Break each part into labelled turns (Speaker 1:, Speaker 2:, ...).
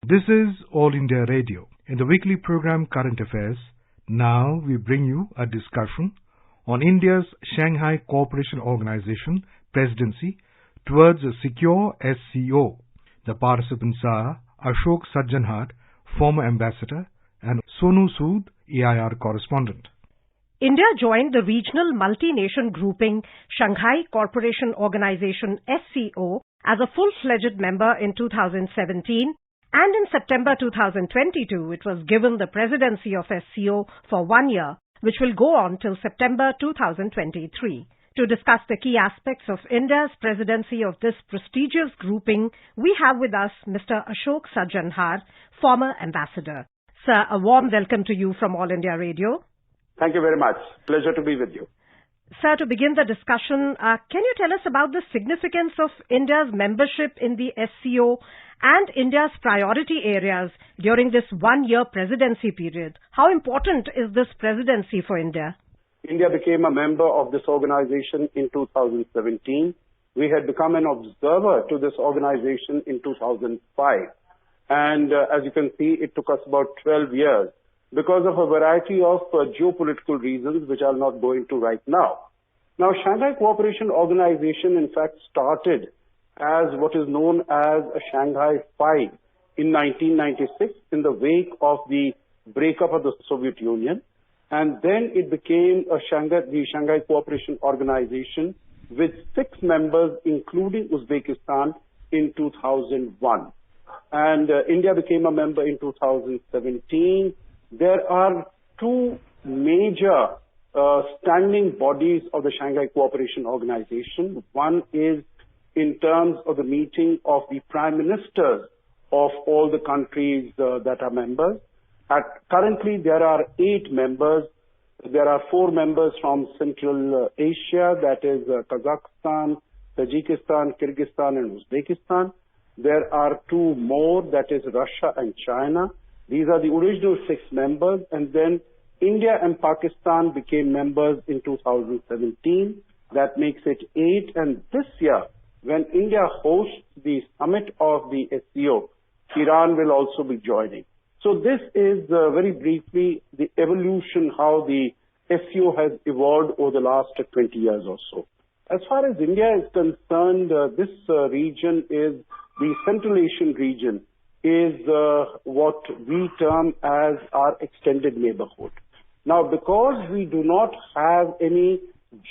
Speaker 1: This is All India Radio. In the weekly program Current Affairs, now we bring you a discussion on India's Shanghai Cooperation Organization Presidency towards a secure SCO. The participants are Ashok Sajjanhar, former ambassador, and Sonu Sood, EIR correspondent.
Speaker 2: India joined the regional multi-nation grouping Shanghai Cooperation Organization SCO as a full-fledged member in 2017, and in September 2022 it was given the presidency of SCO for 1 year, which will go on till September 2023. To discuss the key aspects of India's presidency of this prestigious grouping, we have with us Mr. Ashok Sajjanhar, former ambassador. Sir, a warm welcome to you from All India Radio.
Speaker 3: Thank you very much. Pleasure to be with you.
Speaker 2: Sir, to begin the discussion, can you tell us about the significance of India's membership in the SCO and India's priority areas during this 1 year presidency period? How important is this presidency for India?
Speaker 3: India became a member of this organization in 2017. We had become an observer to this organization in 2005. And as you can see, it took us about 12 years because of a variety of geopolitical reasons, which I'll not go into right now. Now, Shanghai Cooperation Organization, in fact, started as what is known as a Shanghai 5 in 1996 in the wake of the breakup of the Soviet Union. And then it became the Shanghai Cooperation Organization with 6 members, including Uzbekistan, in 2001. And India became a member in 2017. There are 2 major standing bodies of the Shanghai Cooperation Organization. One is in terms of the meeting of the prime ministers of all the countries that are members. Currently, there are 8 members. There are 4 members from Central Asia, that is Kazakhstan, Tajikistan, Kyrgyzstan, and Uzbekistan. There are 2 more, that is Russia and China. These are the original 6 members, and then India and Pakistan became members in 2017. That makes it 8, and this year, when India hosts the summit of the SCO, Iran will also be joining. So this is very briefly the evolution, how the SCO has evolved over the last 20 years or so. As far as India is concerned, this region is the Central Asian region, is what we term as our extended neighborhood. Now, because we do not have any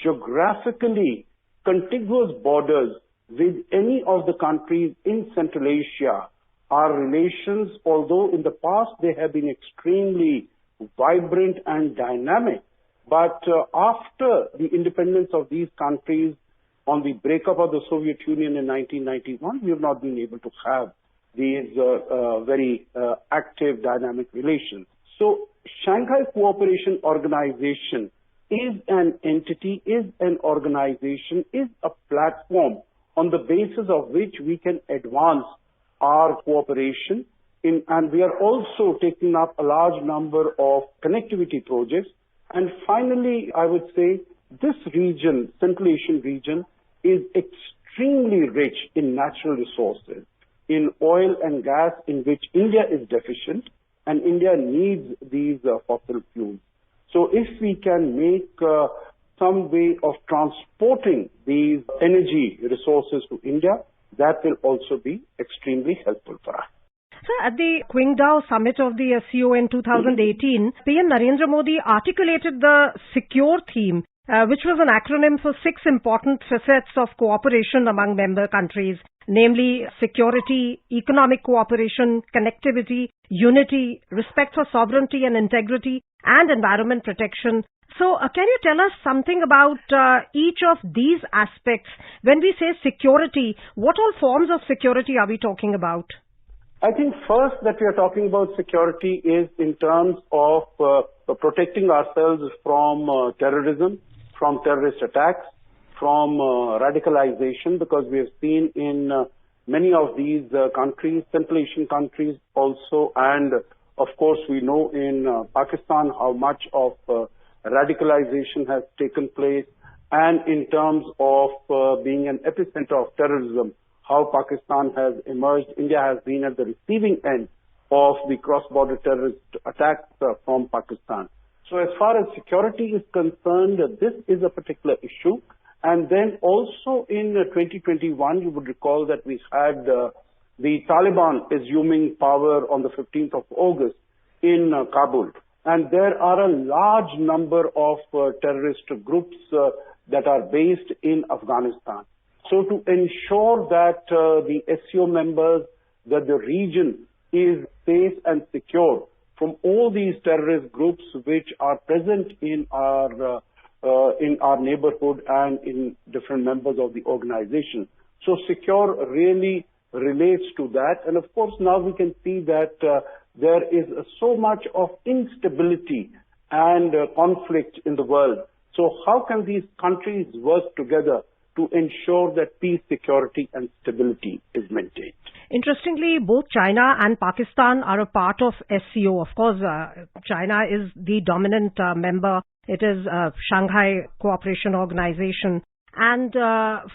Speaker 3: geographically contiguous borders with any of the countries in Central Asia, our relations, although in the past they have been extremely vibrant and dynamic, but after the independence of these countries on the breakup of the Soviet Union in 1991, we have not been able to have these very active, dynamic relations. So Shanghai Cooperation Organization is an entity, is an organization, is a platform on the basis of which we can advance our cooperation and we are also taking up a large number of connectivity projects. And finally, I would say this region, Central Asian region, is extremely rich in natural resources, in oil and gas, in which India is deficient, and India needs these fossil fuels. So if we can make some way of transporting these energy resources to India, that will also be extremely helpful for us.
Speaker 2: Sir, at the Qingdao summit of the SCO in 2018, PM Narendra Modi articulated the SECURE theme, which was an acronym for 6 important facets of cooperation among member countries, namely security, economic cooperation, connectivity, unity, respect for sovereignty and integrity, and environment protection. So, can you tell us something about each of these aspects? When we say security, what all forms of security are we talking about?
Speaker 3: I think first that we are talking about security is in terms of protecting ourselves from terrorism, from terrorist attacks, from radicalization, because we have seen in many of these countries, Central Asian countries also, and of course we know in Pakistan how much of radicalization has taken place, and in terms of being an epicenter of terrorism, how Pakistan has emerged. India has been at the receiving end of the cross-border terrorist attacks from Pakistan. So as far as security is concerned, this is a particular issue. And then also in 2021, you would recall that we had the Taliban assuming power on the 15th of August in Kabul. And there are a large number of terrorist groups that are based in Afghanistan. So to ensure that the SCO members, that the region is safe and secure from all these terrorist groups which are present in our neighborhood and in different members of the organization. So secure really relates to that. And of course, now we can see that there is so much of instability and conflict in the world. So how can these countries work together to ensure that peace, security and stability is maintained?
Speaker 2: Interestingly, both China and Pakistan are a part of SCO. Of course, China is the dominant member. It is Shanghai Cooperation Organization. And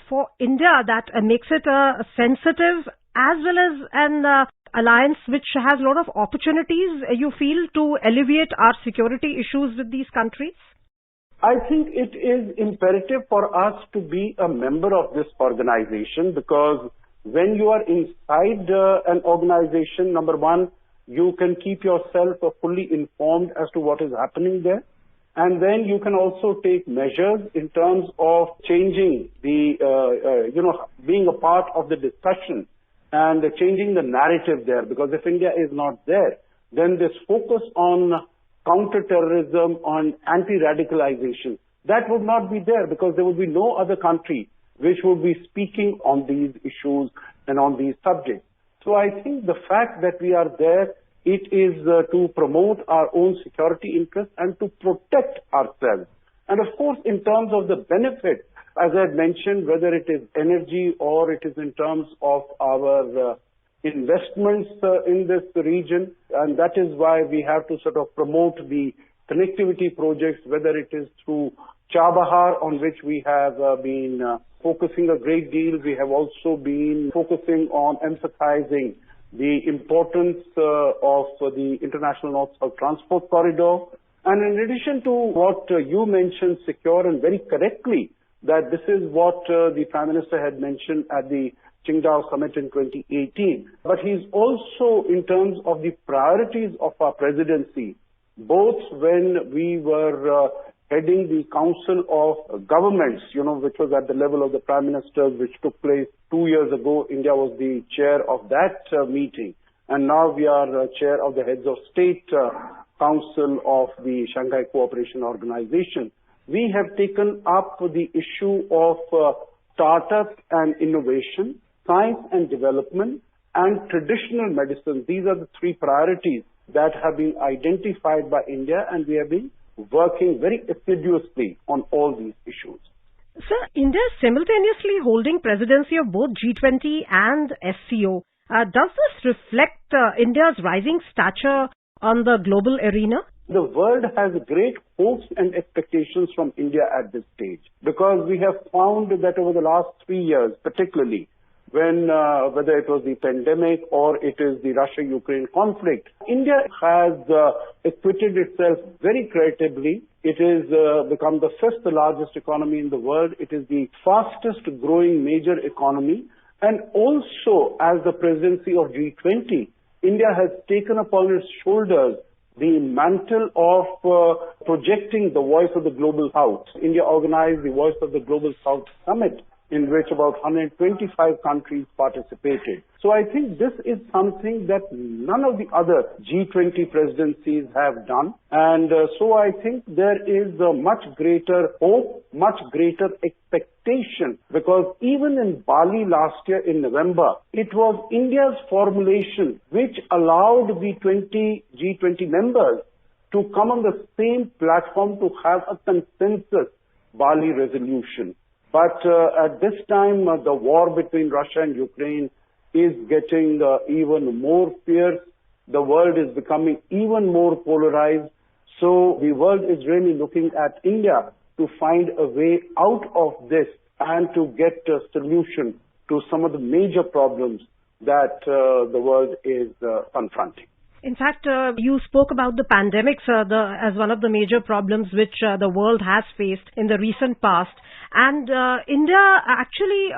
Speaker 2: for India, that makes it a sensitive as well as an alliance which has a lot of opportunities, you feel, to alleviate our security issues with these countries?
Speaker 3: I think it is imperative for us to be a member of this organization, because when you are inside an organization, number one, you can keep yourself fully informed as to what is happening there. And then you can also take measures in terms of changing the, being a part of the discussion and changing the narrative there. Because if India is not there, then this focus on counter-terrorism, on anti-radicalization, that would not be there, because there would be no other country which would be speaking on these issues and on these subjects. So I think the fact that we are there, it is to promote our own security interests and to protect ourselves. And of course, in terms of the benefit, as I had mentioned, whether it is energy or it is in terms of our investments in this region, and that is why we have to sort of promote the connectivity projects, whether it is through Chabahar, on which we have been focusing a great deal. We have also been focusing on emphasizing the importance of the International North-South Transport Corridor. And in addition to what you mentioned, secure, and very correctly, that this is what the Prime Minister had mentioned at the Qingdao Summit in 2018. But he's also, in terms of the priorities of our presidency, both when we were heading the Council of Governments, which was at the level of the Prime Ministers, which took place 2 years ago. India was the chair of that meeting. And now we are chair of the Heads of State Council of the Shanghai Cooperation Organization. We have taken up the issue of startups and innovation, science and development, and traditional medicine. These are the three priorities that have been identified by India, and we have been working very assiduously on all these issues.
Speaker 2: Sir, India is simultaneously holding presidency of both G20 and SCO. Does this reflect India's rising stature on the global arena?
Speaker 3: The world has great hopes and expectations from India at this stage, because we have found that over the last 3 years, particularly, when whether it was the pandemic or it is the Russia-Ukraine conflict, India has acquitted itself very creditably. It has become the fifth largest economy in the world. It is the fastest growing major economy. And also, as the presidency of G20, India has taken upon its shoulders the mantle of projecting the voice of the Global South. India organized the Voice of the Global South Summit, in which about 125 countries participated. So I think this is something that none of the other G20 presidencies have done. And so I think there is a much greater hope, much greater expectation, because even in Bali last year in November, it was India's formulation which allowed the G20 members to come on the same platform to have a consensus Bali resolution. But at this time, the war between Russia and Ukraine is getting even more fierce. The world is becoming even more polarized. So the world is really looking at India to find a way out of this and to get a solution to some of the major problems that the world is confronting.
Speaker 2: In fact, you spoke about the pandemic, sir, as one of the major problems which the world has faced in the recent past. And India actually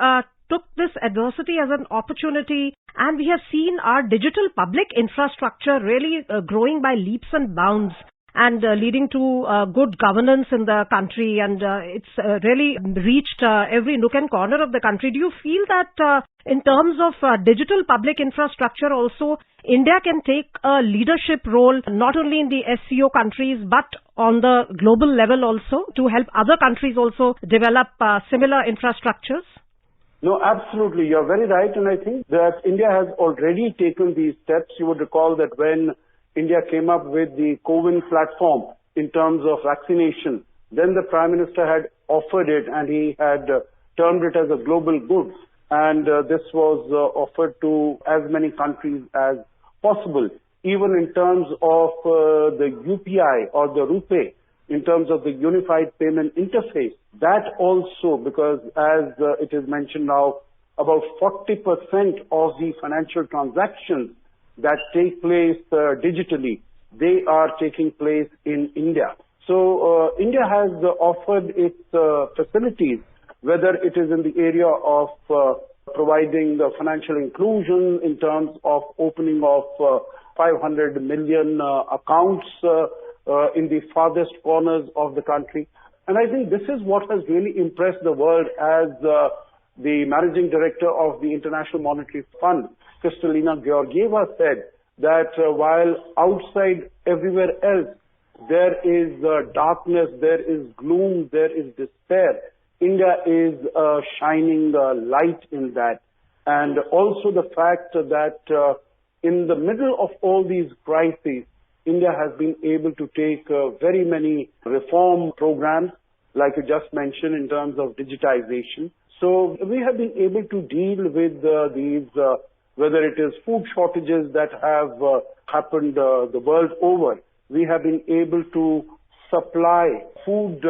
Speaker 2: took this adversity as an opportunity, and we have seen our digital public infrastructure really growing by leaps and bounds, and leading to good governance in the country, and it's really reached every nook and corner of the country. Do you feel that in terms of digital public infrastructure also, India can take a leadership role not only in the SCO countries but on the global level also, to help other countries also develop similar infrastructures?
Speaker 3: No, absolutely. You're very right. And I think that India has already taken these steps. You would recall that when India came up with the CoWIN platform in terms of vaccination, then the Prime Minister had offered it, and he had termed it as a global good. And this was offered to as many countries as possible, even in terms of the UPI or the RuPay, in terms of the Unified Payment Interface. That also, because as it is mentioned now, about 40% of the financial transactions that take place digitally, they are taking place in India. So India has offered its facilities, whether it is in the area of providing the financial inclusion in terms of opening of 500 million accounts in the farthest corners of the country. And I think this is what has really impressed the world, as the Managing Director of the International Monetary Fund, Kristalina Georgieva, said that while outside everywhere else there is darkness, there is gloom, there is despair, India is a shining light in that. And also the fact that in the middle of all these crises, India has been able to take very many reform programs, like you just mentioned, in terms of digitization. So we have been able to deal with these, whether it is food shortages that have happened the world over. We have been able to supply food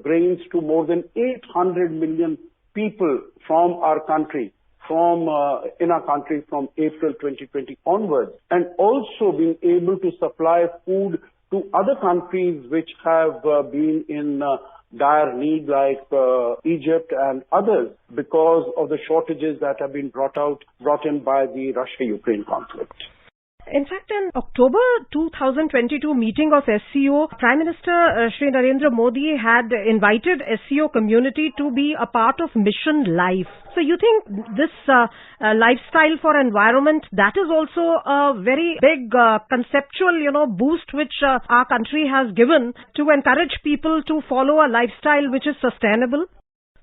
Speaker 3: grains to more than 800 million people from our country, from April 2020 onwards, and also being able to supply food to other countries which have been in dire need, like Egypt and others, because of the shortages that have been brought in by the Russia-Ukraine conflict.
Speaker 2: In fact, in October 2022 meeting of SCO, Prime Minister Shri Narendra Modi had invited SCO community to be a part of Mission Life. So you think this lifestyle for environment, that is also a very big conceptual, boost which our country has given to encourage people to follow a lifestyle which is sustainable?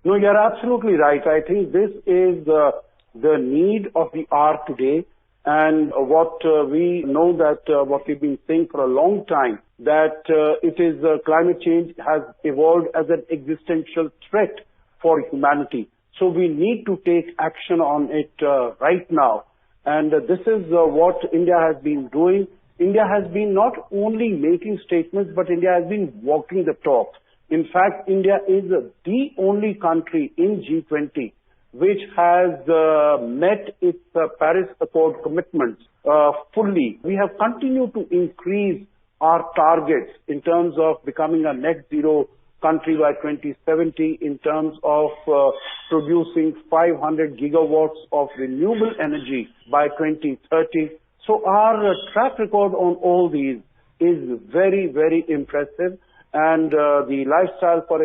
Speaker 3: No, you're absolutely right. I think this is the need of the hour today. And what we know that what we've been saying for a long time, that it is climate change has evolved as an existential threat for humanity. So we need to take action on it right now. And this is what India has been doing. India has been not only making statements, but India has been walking the talk. In fact, India is the only country in G20 which has met its Paris Accord commitments fully. We have continued to increase our targets in terms of becoming a net zero country by 2070, in terms of producing 500 gigawatts of renewable energy by 2030. So our track record on all these is very, very impressive. And the lifestyle for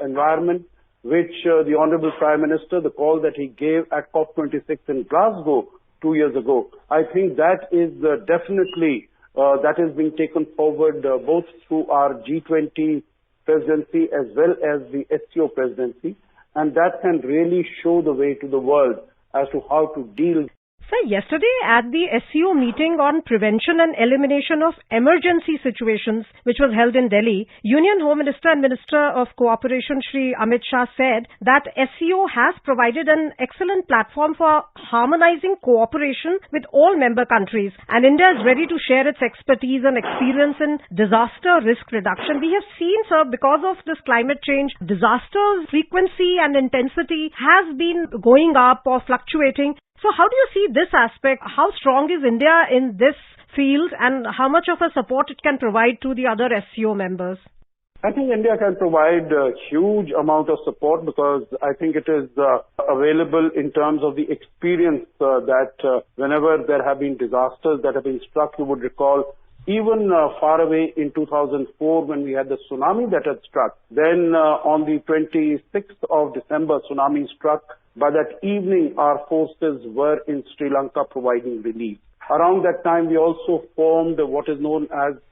Speaker 3: environment, which the Honorable Prime Minister, the call that he gave at COP26 in Glasgow 2 years ago, I think that is definitely, that is being taken forward both through our G20 presidency as well as the SCO presidency, and that can really show the way to the world as to how to deal.
Speaker 2: Sir, yesterday at the SCO meeting on prevention and elimination of emergency situations, which was held in Delhi, Union Home Minister and Minister of Cooperation Shri Amit Shah said that SCO has provided an excellent platform for harmonizing cooperation with all member countries, and India is ready to share its expertise and experience in disaster risk reduction. We have seen, sir, because of this climate change, disaster frequency and intensity has been going up or fluctuating. So how do you see this aspect? How strong is India in this field and how much of a support it can provide to the other SCO members?
Speaker 3: I think India can provide a huge amount of support because I think it is available in terms of the experience that whenever there have been disasters that have been struck, you would recall even far away in 2004 when we had the tsunami that had struck. Then on the 26th of December, tsunami struck. By that evening, our forces were in Sri Lanka providing relief. Around that time, we also formed what is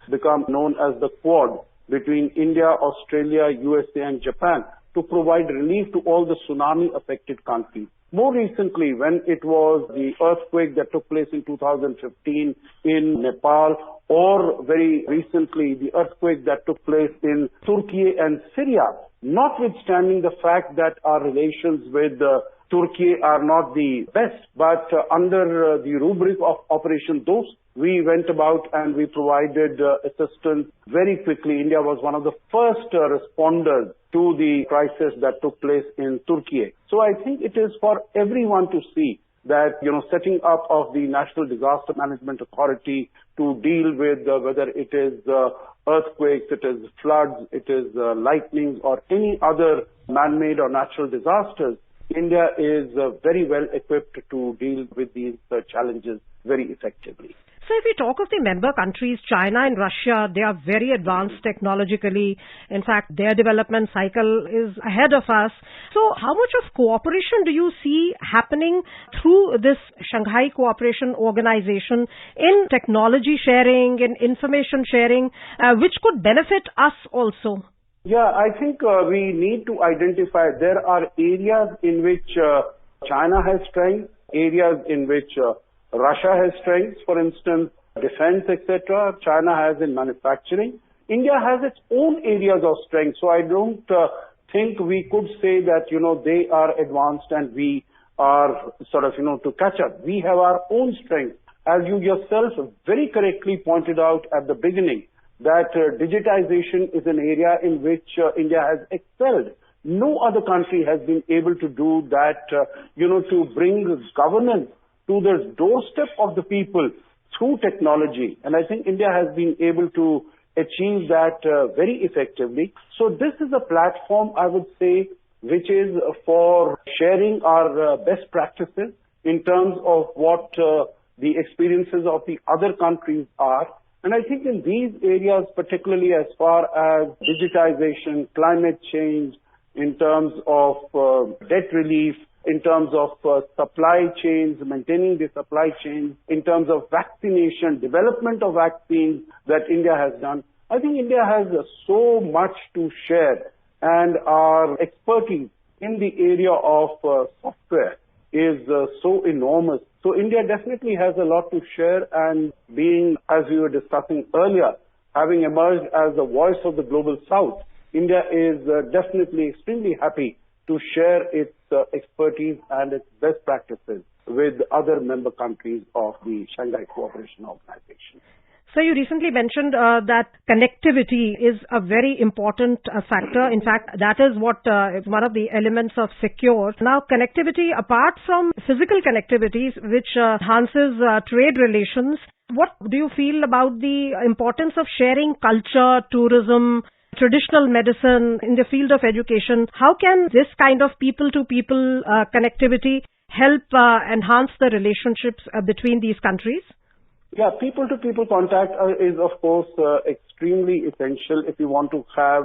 Speaker 3: become known as the Quad between India, Australia, USA and Japan to provide relief to all the tsunami-affected countries. More recently, when it was the earthquake that took place in 2015 in Nepal, or very recently the earthquake that took place in Turkey and Syria, notwithstanding the fact that our relations with Turkey are not the best, but under the rubric of Operation Dost, we went about and we provided assistance very quickly. India was one of the first responders to the crisis that took place in Turkey. So I think it is for everyone to see that, setting up of the National Disaster Management Authority to deal with whether it is earthquakes, it is floods, it is lightnings or any other man-made or natural disasters, India is very well equipped to deal with these challenges very effectively.
Speaker 2: So if we talk of the member countries, China and Russia, they are very advanced technologically. In fact, their development cycle is ahead of us. So how much of cooperation do you see happening through this Shanghai Cooperation Organization in technology sharing, in information sharing, which could benefit us also?
Speaker 3: Yeah, I think we need to identify there are areas in which China has strength, areas in which Russia has strengths, for instance, defense, etc. China has in manufacturing. India has its own areas of strength. So I don't think we could say that, they are advanced and we are sort of, to catch up. We have our own strength. As you yourself very correctly pointed out at the beginning, that digitization is an area in which India has excelled. No other country has been able to do that, to bring governance to the doorstep of the people through technology. And I think India has been able to achieve that very effectively. So this is a platform, I would say, which is for sharing our best practices in terms of what the experiences of the other countries are. And I think in these areas, particularly as far as digitization, climate change, in terms of debt relief, in terms of supply chains, maintaining the supply chains, in terms of vaccination, development of vaccines that India has done, I think India has so much to share, and our expertise in the area of software is so enormous. So India definitely has a lot to share, and being, as we were discussing earlier, having emerged as the voice of the Global South, India is definitely extremely happy to share its expertise and its best practices with other member countries of the Shanghai Cooperation Organization.
Speaker 2: So you recently mentioned that connectivity is a very important factor. In fact, that is what is one of the elements of secure. Now, connectivity, apart from physical connectivities, which enhances trade relations, what do you feel about the importance of sharing culture, tourism, traditional medicine in the field of education? How can this kind of people-to-people connectivity help enhance the relationships between these countries?
Speaker 3: Yeah, people-to-people contact is, of course, extremely essential if you want to have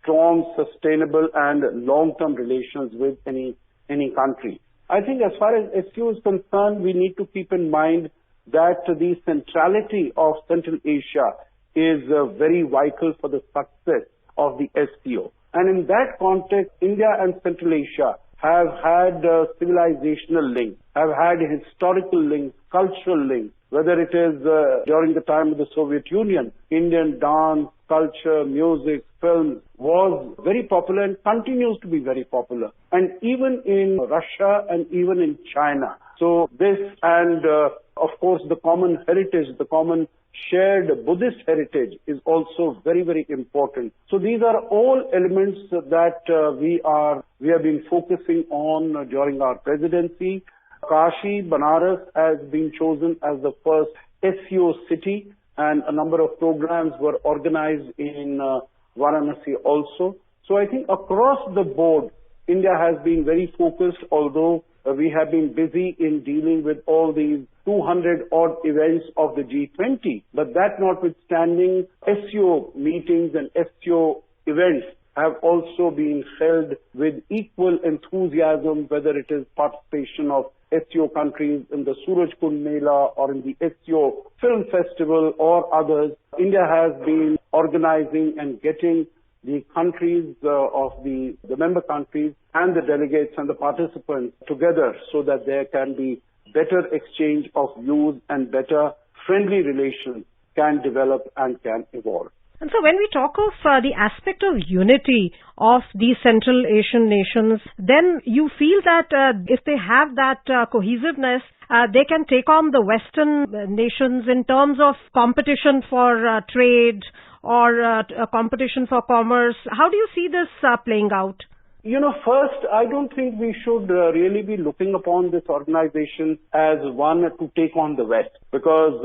Speaker 3: strong, sustainable and long-term relations with any country. I think as far as SCO is concerned, we need to keep in mind that the centrality of Central Asia is very vital for the success of the SCO. And in that context, India and Central Asia have had civilizational links, have had historical links, cultural links, whether it is during the time of the Soviet Union, Indian dance, culture, music, film was very popular and continues to be very popular. And even in Russia and even in China. So this and of course the common heritage, the common shared Buddhist heritage is also very, very important. So these are all elements that we have been focusing on during our presidency. Kashi, Banaras has been chosen as the first SCO city, and a number of programs were organized in Varanasi also. So I think across the board, India has been very focused, although we have been busy in dealing with all these 200 odd events of the G20. But that notwithstanding, SCO meetings and SCO events have also been held with equal enthusiasm, whether it is participation of SCO countries in the Surajkund Mela or in the SCO Film Festival or others. India has been organizing and getting the countries of the member countries and the delegates and the participants together so that there can be better exchange of views and better friendly relations can develop and can evolve.
Speaker 2: And so when we talk of the aspect of unity of these Central Asian nations, then you feel that if they have that cohesiveness, they can take on the Western nations in terms of competition for trade or competition for commerce. How do you see this playing out?
Speaker 3: First, I don't think we should really be looking upon this organization as one to take on the West, because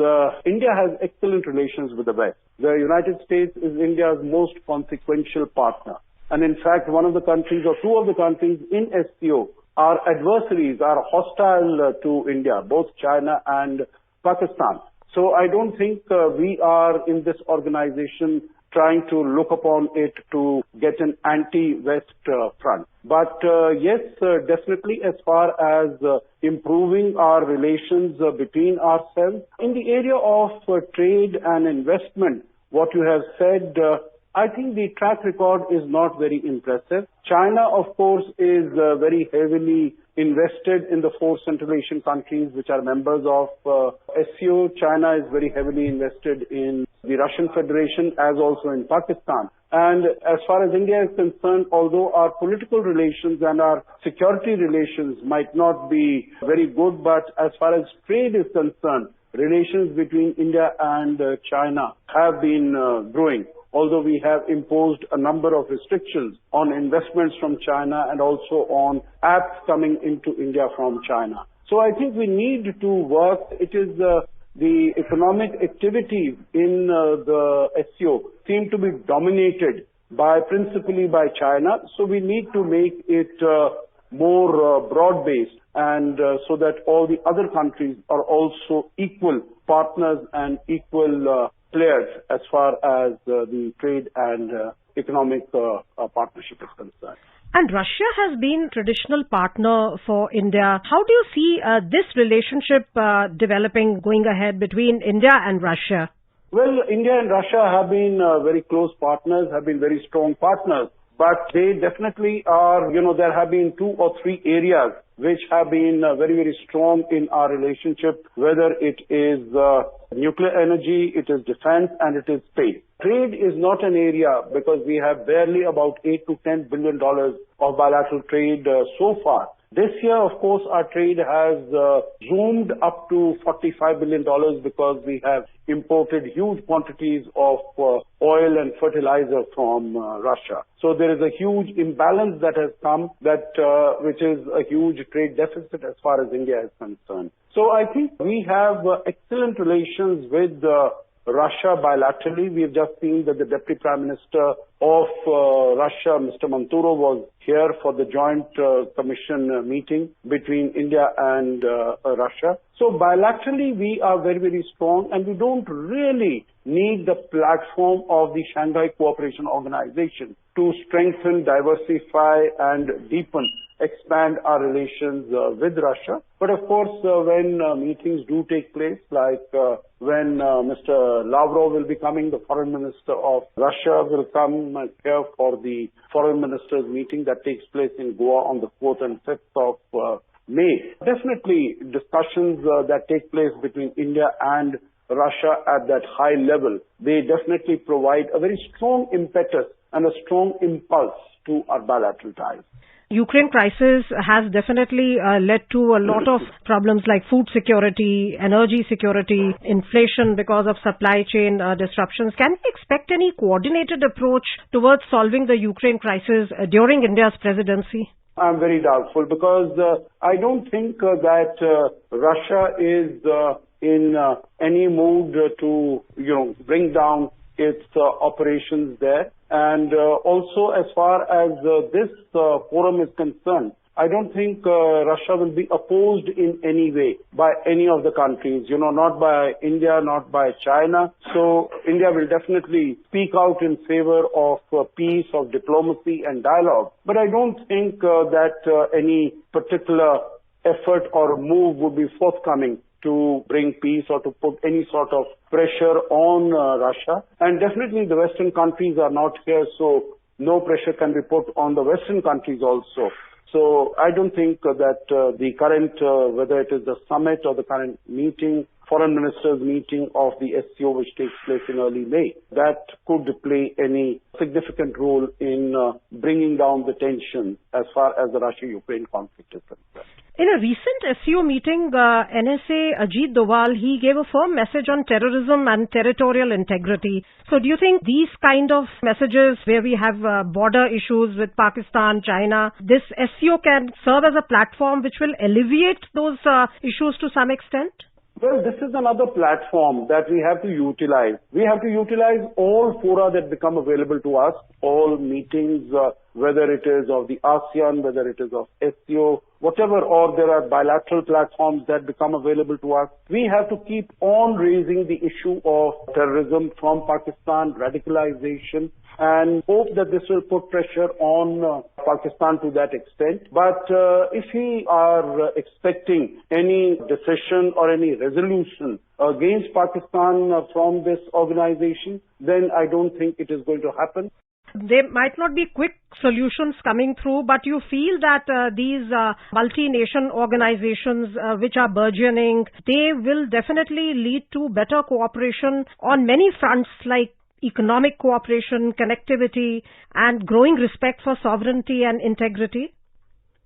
Speaker 3: India has excellent relations with the West. The United States is India's most consequential partner. And in fact, one of the countries or two of the countries in SCO are adversaries, are hostile to India, both China and Pakistan. So I don't think we are in this organization trying to look upon it to get an anti-West front. But yes, definitely as far as improving our relations between ourselves, in the area of trade and investment, what you have said, I think the track record is not very impressive. China, of course, is very heavily invested in the 4 Central Asian countries which are members of SCO. China is very heavily invested in the Russian Federation as also in Pakistan. And as far as India is concerned, although our political relations and our security relations might not be very good, but as far as trade is concerned, relations between India and China have been growing, although we have imposed a number of restrictions on investments from China and also on apps coming into India from China. So I think we need to work. It is the economic activities in the SCO seem to be dominated principally by China. So we need to make it more broad-based, and so that all the other countries are also equal partners and equal players as far as the trade and economic partnership is concerned.
Speaker 2: And Russia has been traditional partner for India. How do you see this relationship developing going ahead between India and Russia?
Speaker 3: Well, India and Russia have been very close partners, have been very strong partners. But they definitely are, there have been 2 or 3 areas which have been very, very strong in our relationship, whether it is nuclear energy, it is defense, and it is space. Trade is not an area because we have barely about $8 to $10 billion of bilateral trade so far. This year, of course, our trade has zoomed up to $45 billion because we have imported huge quantities of oil and fertilizer from Russia. So there is a huge imbalance that has come, which is a huge trade deficit as far as India is concerned. So I think we have excellent relations with Russia bilaterally. We have just seen that the Deputy Prime Minister of Russia, Mr. Manturov, was here for the joint commission meeting between India and Russia. So bilaterally, we are very, very strong, and we don't really need the platform of the Shanghai Cooperation Organization to strengthen, diversify, and expand our relations with Russia. But of course, when meetings do take place, like when Mr. Lavrov will be coming, the Foreign Minister of Russia will come here for the Foreign Ministers meeting that takes place in Goa on the 4th and 5th of May. Definitely discussions that take place between India and Russia at that high level, they definitely provide a very strong impetus and a strong impulse to our bilateral ties.
Speaker 2: Ukraine crisis has definitely led to a lot of problems like food security, energy security, inflation because of supply chain disruptions. Can we expect any coordinated approach towards solving the Ukraine crisis during India's presidency?
Speaker 3: I'm very doubtful because I don't think that Russia is in any mood to, bring down its operations there. And also, as far as this forum is concerned, I don't think Russia will be opposed in any way by any of the countries, not by India, not by China. So India will definitely speak out in favor of peace, of diplomacy and dialogue. But I don't think that any particular effort or move would be forthcoming to bring peace or to put any sort of pressure on Russia. And definitely the Western countries are not here, so no pressure can be put on the Western countries also. So I don't think that the current, whether it is the summit or the current meeting, foreign ministers meeting of the SCO which takes place in early May, that could play any significant role in bringing down the tension as far as the Russia-Ukraine conflict is concerned.
Speaker 2: In a recent SCO meeting, NSA Ajit Doval, he gave a firm message on terrorism and territorial integrity. So do you think these kind of messages where we have border issues with Pakistan, China, this SCO can serve as a platform which will alleviate those issues to some extent?
Speaker 3: Well, this is another platform that we have to utilize. We have to utilize all fora that become available to us, all meetings, whether it is of the ASEAN, whether it is of SCO, whatever, or there are bilateral platforms that become available to us. We have to keep on raising the issue of terrorism from Pakistan, radicalization, and hope that this will put pressure on Pakistan to that extent. But if we are expecting any decision or any resolution against Pakistan from this organization, then I don't think it is going to happen.
Speaker 2: There might not be quick solutions coming through, but you feel that these multi-nation organizations which are burgeoning, they will definitely lead to better cooperation on many fronts like economic cooperation, connectivity, and growing respect for sovereignty and integrity?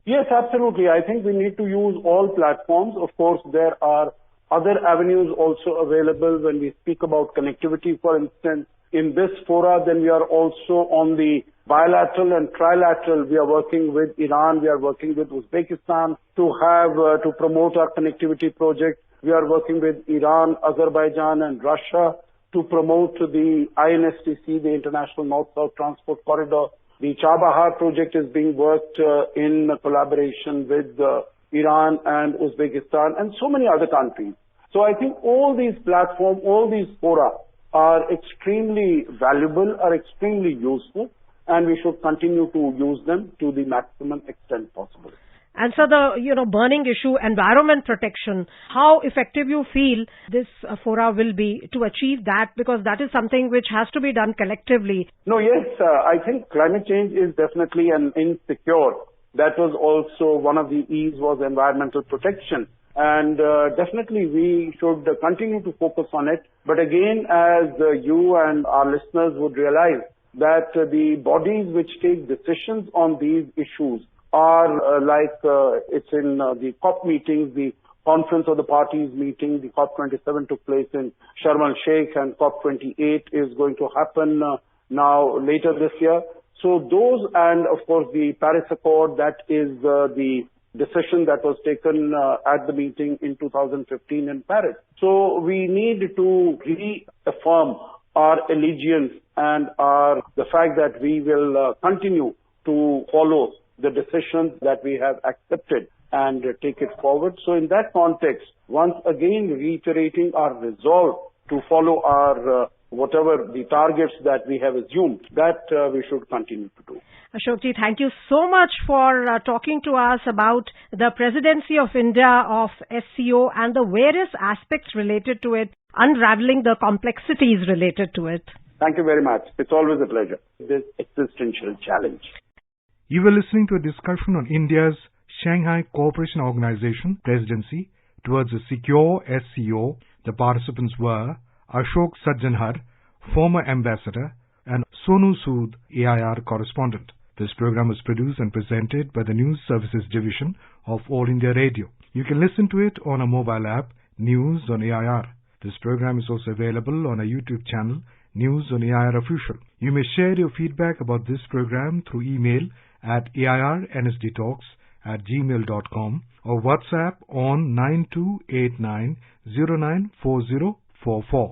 Speaker 3: Yes, absolutely. I think we need to use all platforms. Of course, there are other avenues also available when we speak about connectivity, for instance. In this fora, then we are also on the bilateral and trilateral. We are working with Iran, we are working with Uzbekistan to promote our connectivity project. We are working with Iran, Azerbaijan and Russia to promote the INSTC, the International North-South Transport Corridor. The Chabahar project is being worked in collaboration with Iran and Uzbekistan and so many other countries. So I think all these platforms, all these fora are extremely valuable, are extremely useful, and we should continue to use them to the maximum extent possible.
Speaker 2: And so the, burning issue, environment protection, how effective you feel this fora will be to achieve that, because that is something which has to be done collectively.
Speaker 3: No, yes, I think climate change is definitely an insecure. That was also one of the E's was environmental protection. And definitely we should continue to focus on it. But again, as you and our listeners would realize, that the bodies which take decisions on these issues are it's in the COP meetings, the Conference of the Parties meeting. The COP27 took place in Sharm el-Sheikh and COP28 is going to happen now later this year. So those, and of course the Paris Accord, that is the decision that was taken at the meeting in 2015 in Paris. So we need to reaffirm our allegiance and the fact that we will continue to follow the decisions that we have accepted and take it forward. So in that context, once again reiterating our resolve to follow our whatever the targets that we have assumed, that we should continue to do.
Speaker 2: Ashokji, thank you so much for talking to us about the Presidency of India of SCO and the various aspects related to it, unraveling the complexities related to it.
Speaker 3: Thank you very much. It's always a pleasure. This existential challenge.
Speaker 1: You were listening to a discussion on India's Shanghai Cooperation Organization Presidency towards a secure SCO. The participants were Ashok Sajjanhar, former ambassador, and Sonu Sood, AIR correspondent. This program was produced and presented by the News Services Division of All India Radio. You can listen to it on a mobile app, News on AIR. This program is also available on our YouTube channel, News on AIR Official. You may share your feedback about this program through email at airnsdtalks@gmail.com or WhatsApp on 9289094044.